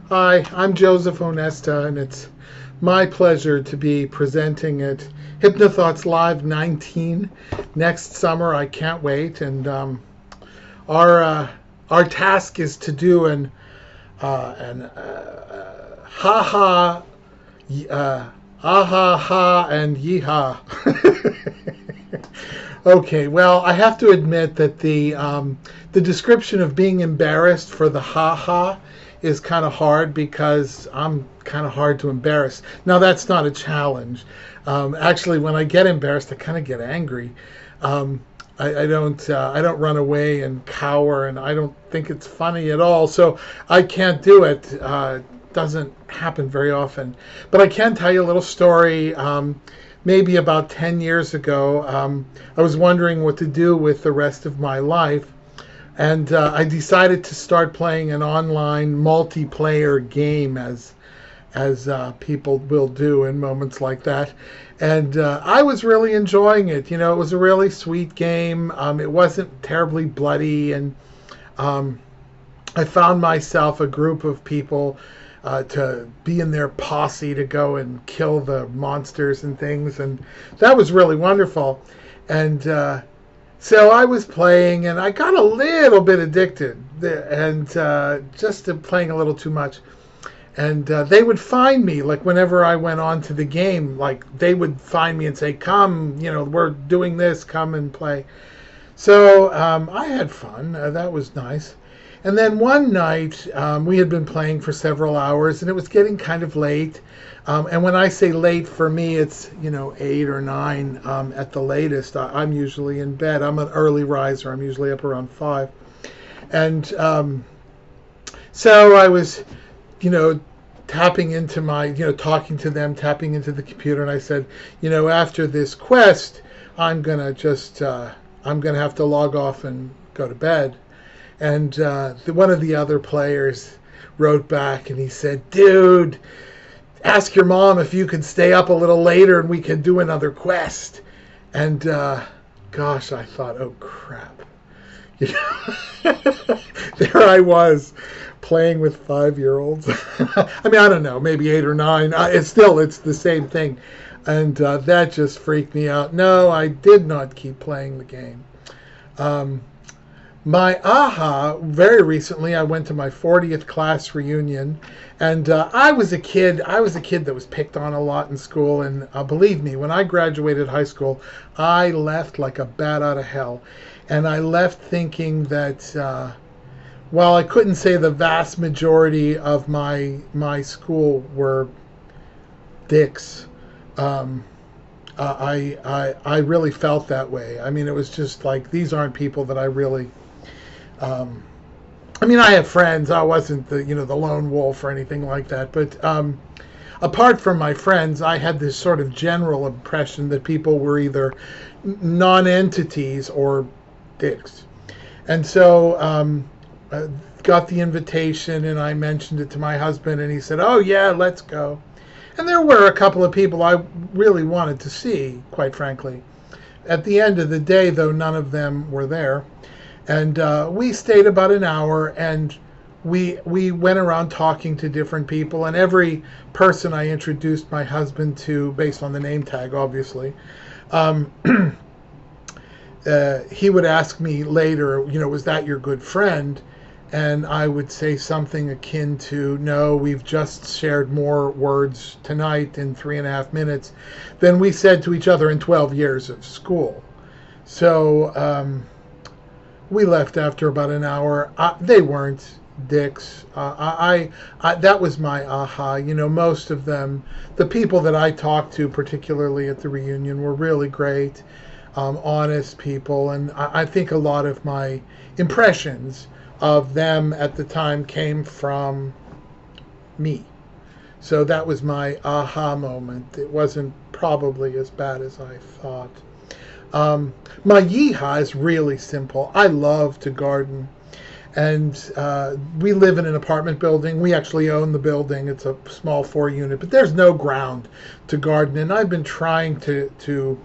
Hi, I'm Joseph Onesta, and it's my pleasure to be presenting at Hypnothoughts Live 19 next summer. I can't wait, and our uh, our task is to do an ha ha, ah ha ha, and yee ha. Okay, well, I have to admit that the description of being embarrassed for the ha ha is kind of hard because I'm kind of hard to embarrass. Now, that's not a challenge. Actually, when I get embarrassed, I kind of get angry. Um, I don't run away and cower, and I don't think it's funny at all. So I can't do it. Doesn't happen very often. But I can tell you a little story. Maybe about 10 years ago, I was wondering what to do with the rest of my life. And I decided to start playing an online multiplayer game, as people will do in moments like that. And I was really enjoying it. You know, it was a really sweet game. It wasn't terribly bloody, and um, I found myself a group of people to be in their posse to go and kill the monsters and things, and that was really wonderful. And so I was playing, and I got a little bit addicted, and just to playing a little too much. And they would find me, like whenever I went on to the game, like they would find me and say, "Come, you know, we're doing this. Come and play." So I had fun. That was nice. And then one night, we had been playing for several hours, and it was getting kind of late. And when I say late, for me, it's, 8 or 9 at the latest. I'm usually in bed. I'm an early riser. I'm usually up around 5. And so I was, tapping into talking to them, tapping into the computer, and I said, after this quest, I'm gonna have to log off and go to bed. And one of the other players wrote back and he said, "Dude, ask your mom if you could stay up a little later and we could do another quest." And gosh, I thought, oh crap. You know, there I was playing with 5-year-olds. I mean, I don't know, maybe 8 or 9. It's the same thing. And that just freaked me out. No, I did not keep playing the game. Um, my aha, very recently, I went to my 40th class reunion, and I was a kid. I was a kid that was picked on a lot in school, and believe me, when I graduated high school, I left like a bat out of hell, and I left thinking that while I couldn't say the vast majority of my school were dicks. Um, I really felt that way. I mean, it was just like these aren't people that I really. Um, I mean, I have friends. I wasn't the lone wolf or anything like that. But apart from my friends, I had this sort of general impression that people were either non-entities or dicks. And so got the invitation, and I mentioned it to my husband, and he said, "Oh yeah, let's go." And there were a couple of people I really wanted to see, quite frankly. At the end of the day, though, none of them were there. And we stayed about an hour, and we went around talking to different people. And every person I introduced my husband to, based on the name tag, obviously, um, he would ask me later, was that your good friend? And I would say something akin to, "No, we've just shared more words tonight in 3.5 minutes than we said to each other in 12 years of school." So we left after about an hour. They weren't dicks. That was my aha. Most of them, the people that I talked to, particularly at the reunion, were really great, honest people. And I think a lot of my impressions of them at the time came from me. So that was my aha moment. It wasn't probably as bad as I thought. My Yee Ha is really simple. I love to garden. And we live in an apartment building. We actually own the building. It's a small 4-unit, but there's no ground to garden. And I've been trying to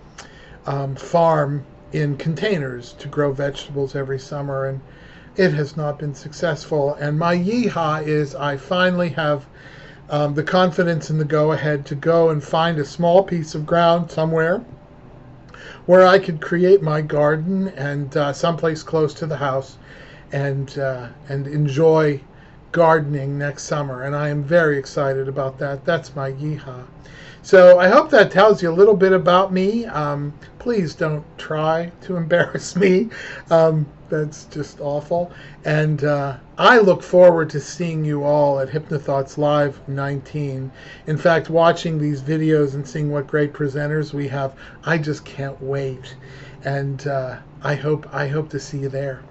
farm in containers to grow vegetables every summer. And it has not been successful. And my Yee Ha is I finally have the confidence and the go-ahead to go and find a small piece of ground somewhere where I could create my garden and someplace close to the house and enjoy gardening next summer. And I am very excited about that. That's my Yee Ha. So I hope that tells you a little bit about me. Please don't try to embarrass me. That's just awful. And I look forward to seeing you all at Hypnothoughts Live 19. In fact, watching these videos and seeing what great presenters we have, I just can't wait. And I hope to see you there.